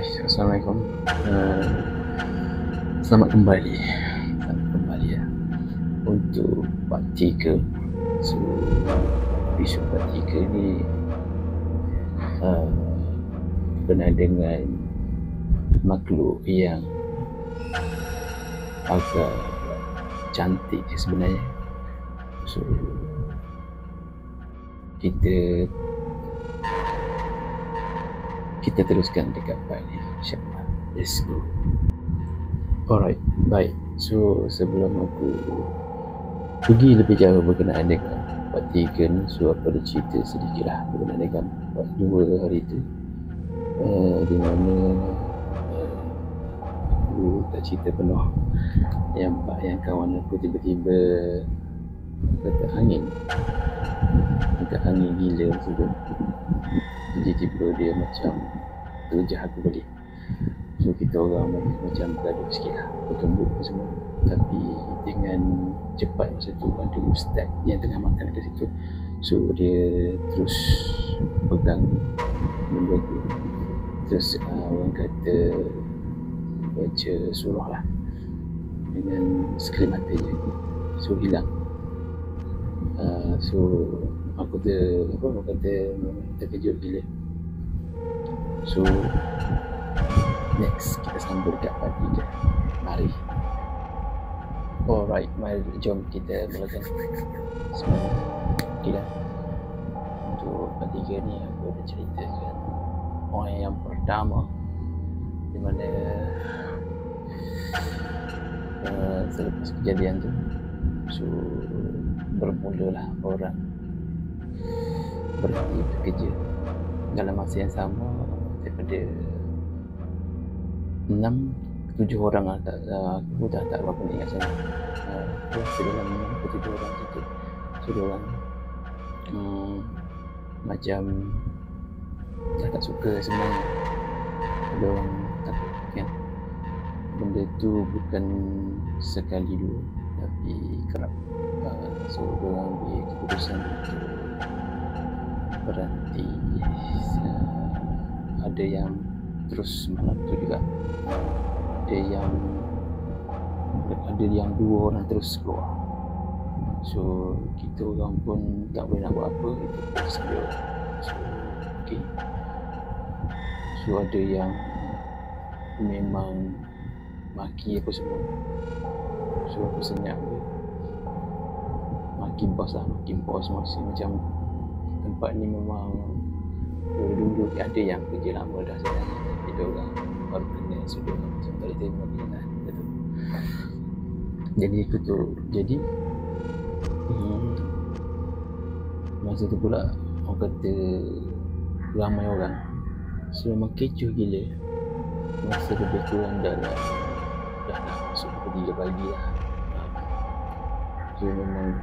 Assalamualaikum. Selamat kembali. Ya. Untuk part 3. So, episod part 3 ni berkenaan dengan makhluk yang agak cantik sebenarnya. So, kita teruskan dekat part ni, insyaAllah. Let's go. Alright, baik. So, sebelum aku pergi lebih jauh berkenaan dengan part 3 ni, so aku ada cerita sedikit lah berkenaan dengan part 2 hari tu, di mana aku tak cerita penuh yang kawan aku tiba-tiba kata angin gila macam tu. Jadi tiba dia macam terjah aku balik. So kita orang macam bergaduh sikit lah, bertumbuk semua. Tapi dengan cepat masa tu ada ustaz yang tengah makan kat situ. So dia terus pegang benda tu, terus orang kata baca surah lah dengan sekelip mata je. So hilang. So aku terkejut gila. So next kita sambung dekat part 3. Mari. Alright, mari jom kita mulakan semuanya. Okay dah. Untuk part 3 ni aku ada ceritakan orang yang pertama, di mana selepas kejadian tu, so bermulalah orang berhenti bekerja dalam masa yang sama. Daripada 6-7 orang lah, aku dah tak berapa ingat sangat. Aku rasa dalam 6-7 orang situ. So dia orang macam dah tak suka sebenarnya. Ada orang takut kan, benda tu bukan sekali dua tapi kerap. So dia orang ambil keputusan untuk berhenti. Ada yang terus malam tu juga, ada yang 2 orang terus keluar. So kita orang pun tak boleh nak buat apa, itu keputusan dia. So okay. So ada yang memang maki apa semua. So aku senyap dia, maki bos masih macam tempat ni memang dulu ada yang kerja lama dah sebenarnya, tapi dia orang baru kenal, so dia orang macam tak boleh terima kenal gitu. Jadi itu tu, jadi masa tu pula orang kata ramai orang, so memang kecoh gila. Masa lebih kurang dah masuk pukul 3 pagi lah. So memang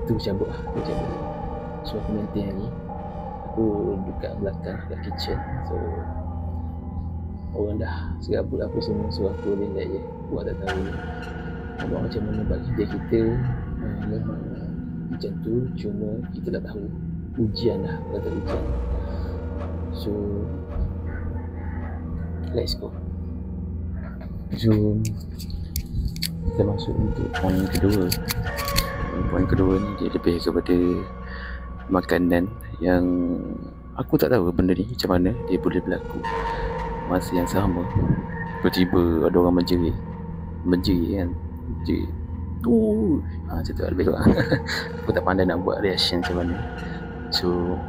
tu cabut. So aku maintain lagi, aku dekat belakang, dekat kitchen. So orang dah serabut apa semua, so aku relax je, buat tak tahu nampak macam mana buat kerja kita. Memang macam tu, cuma kita tak tahu ujian lah, kata ujian. So let's go. So kita masuk untuk poin kedua. Poin kedua ni dia lebih kepada makanan yang aku tak tahu benda ni macam mana dia boleh berlaku. Masa yang sama tiba-tiba ada orang menjerit kan, menjerit macam tu lebih kurang. Aku tak pandai nak buat reaction macam mana. So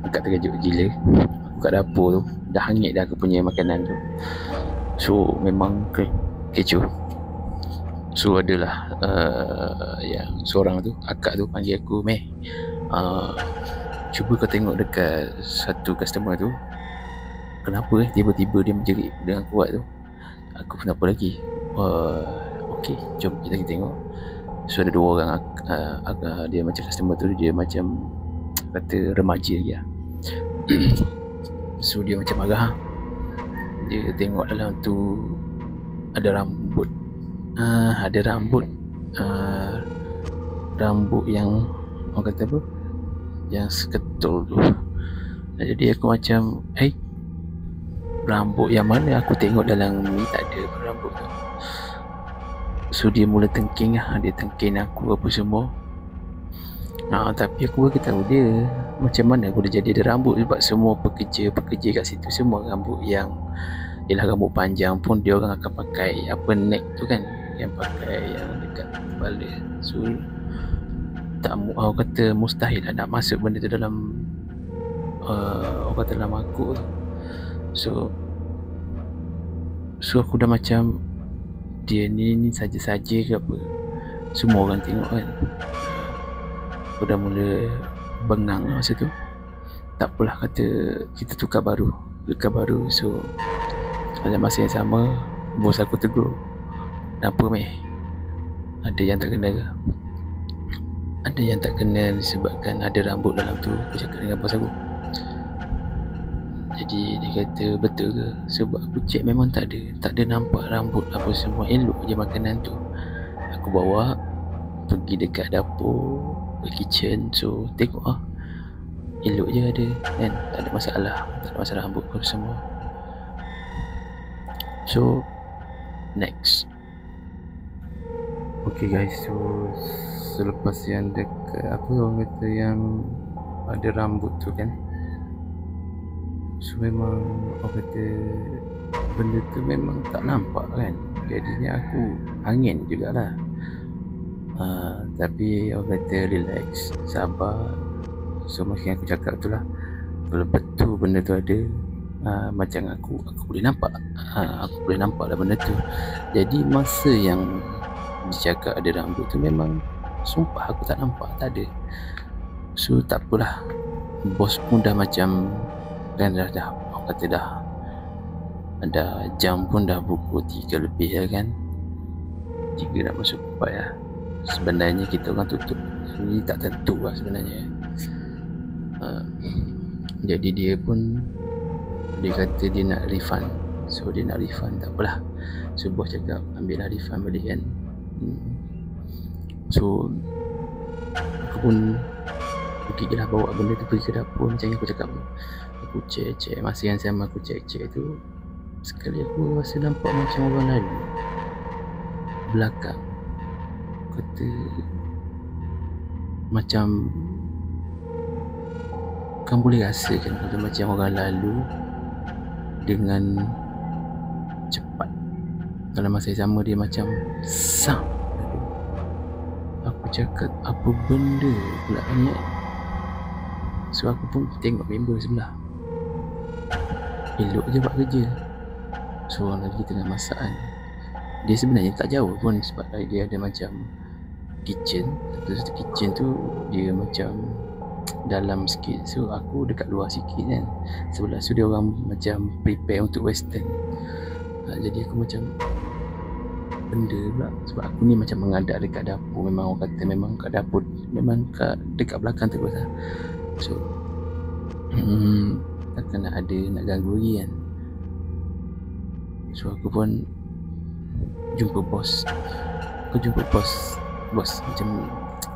agak terkejut gila. Aku kat dapur tu dah hangit dah aku punya makanan tu. So memang kecoh. So adalah yang seorang tu, akak tu panggil aku, "Meh, cuba kau tengok dekat satu customer tu, kenapa tiba-tiba dia menjerit dengan kuat tu." Aku, "Kenapa lagi?" Okey, jom kita pergi tengok. So ada 2 orang, dia macam customer tu, dia macam kata remaja je. So dia macam marah. Dia tengok dalam tu ada rambut. Rambut yang orang kata apa, yang seketul tu, Jadi aku macam rambut yang mana aku tengok dalam ni tak ada rambut tu. So dia mula tengking lah, dia tengking aku apa semua. Tapi aku beritahu dia macam mana aku dah jadi ada rambut, sebab semua pekerja kat situ semua rambut yang ialah rambut panjang pun dia orang akan pakai apa neck tu kan, yang pakai yang dekat kepala. So tak, aku kata mustahil lah nak masuk benda tu dalam orang kata dalam aku tu. So aku dah macam dia ni saja-saja ke apa, semua orang tengok kan. Aku dah mula bengang masa tu. Tak apalah, kata kita tukar baru. So dalam masa yang sama bos aku tegur, kenapa meh, ada yang tak kena ke? Ada yang tak kena disebabkan ada rambut dalam tu. Aku cakap dengan bos aku. Jadi dia kata betul ke? Sebab aku cek memang tak ada nampak rambut apa semua, elok je makanan tu. Aku bawa pergi dekat dapur, ke kitchen. So tengok elok je ada kan, tak ada masalah rambut apa semua. So next, okay guys, so selepas yang dekat apa orang kata yang ada rambut tu kan, so memang orang kata benda tu memang tak nampak kan. Jadinya aku angin jugalah. Tapi orang kata relax, sabar. So macam aku cakap tu lah, kalau betul benda tu ada, macam aku boleh nampak, aku boleh nampak lah benda tu. Jadi masa yang dicakap ada rambut tu memang sumpah aku tak nampak, tak ada. So tak apalah, bos pun dah macam dah orang kata dah jam pun dah pukul 3 lebih lah kan, 3 nak masuk 4 lah. Sebenarnya kita orang tutup ni tak tentu lah sebenarnya. Jadi dia pun dia kata dia nak refund. So dia nak refund, tak apalah. So bos cakap ambil lah refund balik kan. So aku pun pergi je lah, bawa benda tu pergi ke dapur. Macam yang aku cakap, aku cek masa yang sama aku cek tu, sekali aku rasa nampak macam orang lalu belakang. Kata macam kan boleh rasa kan, kata macam orang lalu dengan cepat. Dalam masa yang sama dia macam sam. Aku cakap apa benda pula ni. So aku pun tengok member sebelah, elok je buat kerja. So orang lagi tengah masak kan. Dia sebenarnya tak jauh pun, sebab dia ada macam kitchen. Terus kitchen tu dia macam dalam sikit. So aku dekat luar sikit kan, sebelah. So dia orang macam prepare untuk western. Jadi aku macam benda pula, sebab aku ni macam mengadap dekat dapur. Memang orang kata memang kat dapur, memang dekat belakang terus lah. So takkan nak ada nak ganggu lagi kan. So aku pun jumpa bos. Bos macam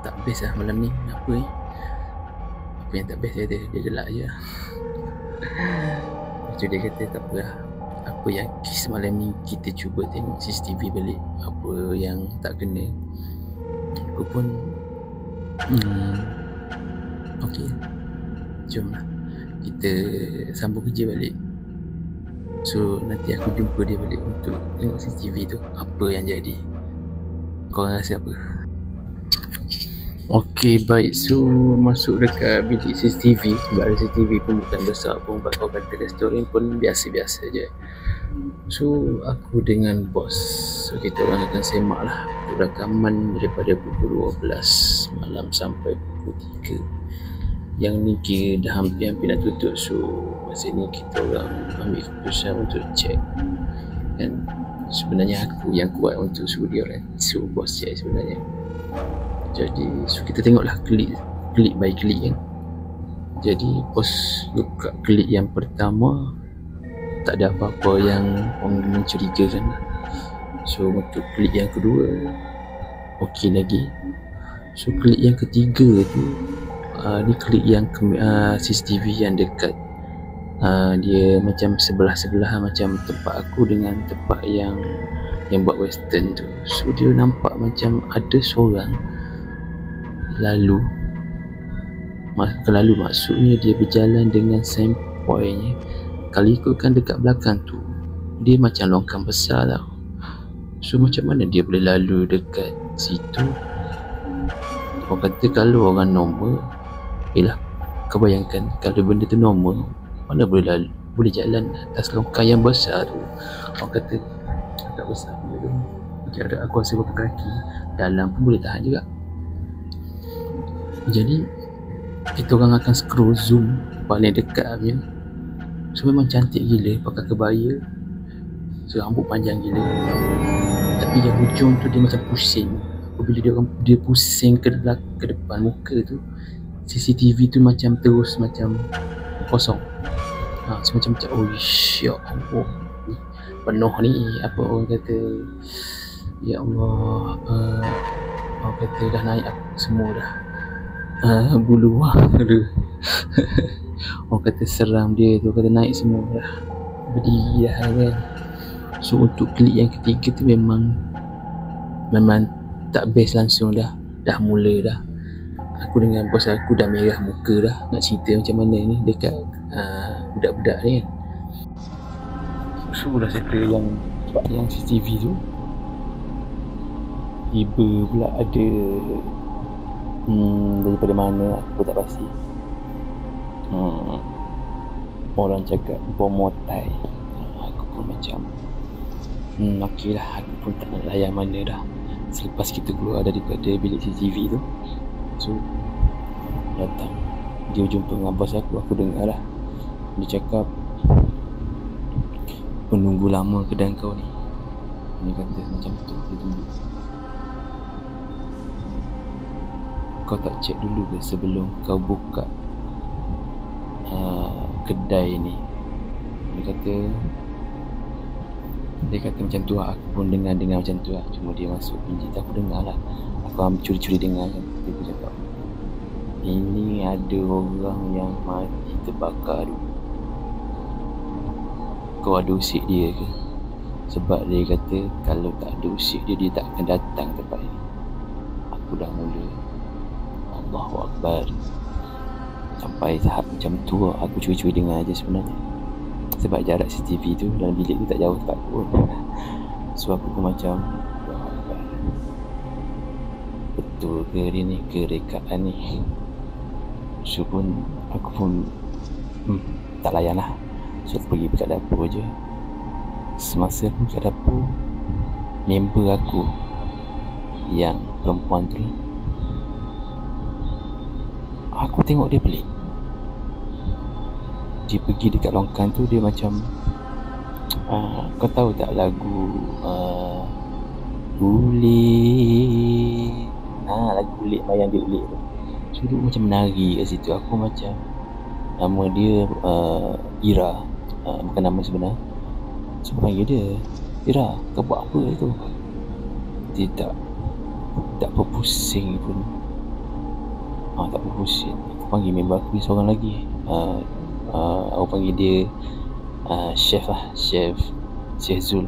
tak best lah malam ni. Apa yang tak best dia gelak je. So dia kata tak apa lah, apa yang kes malam ni kita cuba tengok CCTV balik, apa yang tak kena. Aku pun okey, jom lah kita sambung kerja balik. So nanti aku jumpa dia balik untuk tengok CCTV tu, apa yang jadi. Korang rasa apa? Okey, baik. So masuk dekat bilik CCTV. Sebab CCTV pun bukan besar pun, buat orang kata restoran pun biasa-biasa je. So aku dengan bos, so kita orang akan semak lah rakaman daripada pukul 12 malam sampai pukul 3. Yang ni kira dah hampir-hampir nak tutup. So masa ni kita orang ambil keputusan untuk check. Dan sebenarnya aku yang kuat untuk suruh dia orang, suruh bos check sebenarnya. Jadi so kita tengoklah klik by klik kan. Jadi bos buka klik yang pertama, tak ada apa-apa yang orang mencurigakan. So untuk klik yang kedua okey lagi. So klik yang ketiga tu ni klik yang CCTV yang dekat Dia macam sebelah-sebelah macam tempat aku dengan tempat yang buat western tu. So dia nampak macam ada seorang lalu. Maksudnya dia berjalan dengan sempoinya. Kalau ikutkan dekat belakang tu, dia macam longkang besar tau. So macam mana dia boleh lalu dekat situ? Orang kata kalau orang normal, kau bayangkan kalau benda tu normal, mana boleh jalan atas longkang yang besar tu. Orang kata agak besar benda tu. Jarak aku rasa berapa kaki, dalam pun boleh tahan juga. Jadi kita orang akan scroll zoom paling dekat punya. So memang cantik gila, pakai kebaya, so rambut panjang gila. Tapi yang hujung tu dia macam pusing. Apabila dia pusing ke depan muka tu, CCTV tu macam terus macam kosong. So macam oh ya Allah, penuh ni, apa orang kata, ya Allah, orang kata dah naik semua dah, bulu ada. Orang kata seram dia tu, kata naik semua dah, berdiri dah kan. So untuk klik yang ketiga tu memang tak best langsung dah mula dah. Aku dengan bos aku dah merah muka dah nak cerita macam mana ni dekat budak-budak ni kan. So dah settle yang CCTV tu, tiba pula ada daripada mana aku tak pasti. Orang cakap bom motai. Aku pun macam okey lah, aku pun tak nak layan mana dah. Selepas kita keluar daripada bilik CCTV tu, so datang dia jumpa dengan bos aku dengar lah. Dia cakap, penunggu lama kedai kau ni. Dia kata macam tu, dia tunggu. Kau tak cek dulu ke sebelum kau buka kedai ni? Dia kata macam tu lah. Aku pun dengar macam tu lah. Cuma dia masuk pinjit, aku dengar lah. Aku curi-curi dengar kan. Dia cakap, ini ada orang yang mati terbakar dulu. Kau ada usik dia ke? Sebab dia kata kalau tak ada usik dia tak akan datang tempat ni. Aku dah mula Allahu Akbar. Sampai tahap macam tu aku curi-curi dengar je sebenarnya. Sebab jarak CCTV tu dalam bilik tu tak jauh tempat pun. So aku pun macam betul ke dia ni, ke rekaan ni? So pun aku pun tak layan lah. So aku pergi dekat dapur je. Semasa aku dekat dapur, member aku yang perempuan tu, aku tengok dia pelik. Dia pergi dekat longkang tu, dia macam kau tahu tak lagu Ulik, lagu Ulik, Mayang dia Ulik tu. So dia macam menari kat situ. Aku macam, nama dia Ira, bukan nama sebenar. So aku panggil dia, Ira, kau buat apa tu? Dia tak berpusing pun. Tak berpusing. Aku panggil member aku seorang lagi, aku panggil dia Chef lah, Chef Zul.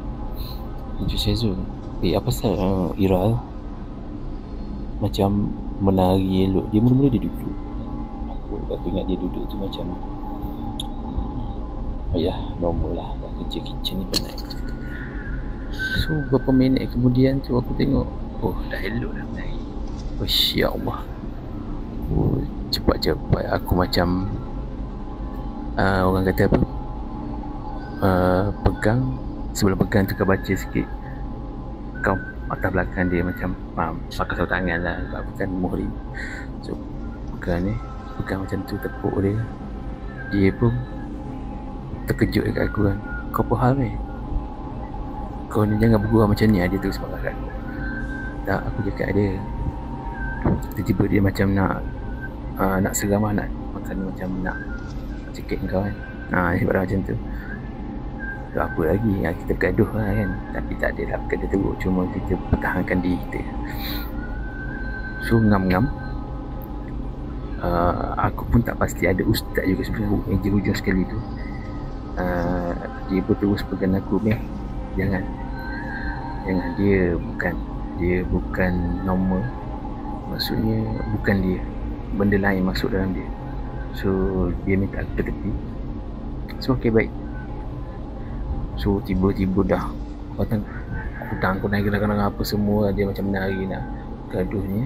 Chef Zul, apa pasal Ira macam menari elok? Dia mula-mula dia duduk. Aku ingat dia duduk tu macam normal lah, dah kerja kitchen ni penat. So beberapa minit kemudian tu aku tengok, dah elok dah menari. Ya Allah, cepat-cepat aku macam orang kata apa, pegang. Sebelum pegang tu kau baca sikit, kau atas belakang dia macam pakai sarung tangan lah, sebab aku kan muhrim. So pegang macam tu, tepuk dia. Dia pun terkejut dekat aku kan. Kau apa hal ni? Kau ni jangan bergurau macam ni. Dia terus marah kat aku. Tak, aku cakap dia. Tiba-tiba dia macam nak seram lah, nak makan, macam nak cekik kau kan. Dia barang macam tu. So apa lagi, kita bergaduh lah kan. Tapi tak ada lah bergaduh teruk, cuma kita pertahankan diri kita. So ngam-ngam, aku pun tak pasti ada ustaz juga sebenarnya yang hujung sekali tu. Dia pun terus pegang aku, Meh, jangan, dia bukan normal. Maksudnya bukan dia, benda lain masuk dalam dia. So dia minta aku ke tepi. So okay, baik. So tiba-tiba dah aku naik kadang-kadang apa semua, dia macam menari nak gaduhnya.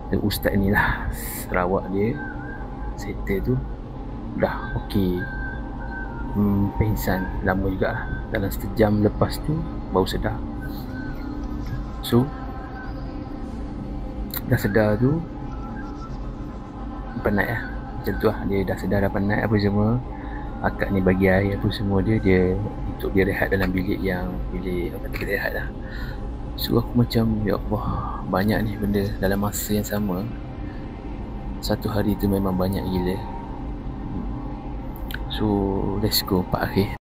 Dan ustaz ni lah, Sarawak dia, settle tu dah okey. Pingsan lama juga lah. Dalam sejam lepas tu baru sedar. So dah sedar tu penat lah, macam tu lah. Dia dah sedar, dah penat apa semua. Akak ni bagi air apa semua dia untuk dia rehat dalam bilik apa kita rehat lah. So aku macam, ya Allah, banyak ni benda dalam masa yang sama. Satu hari tu memang banyak gila. So let's go part akhir.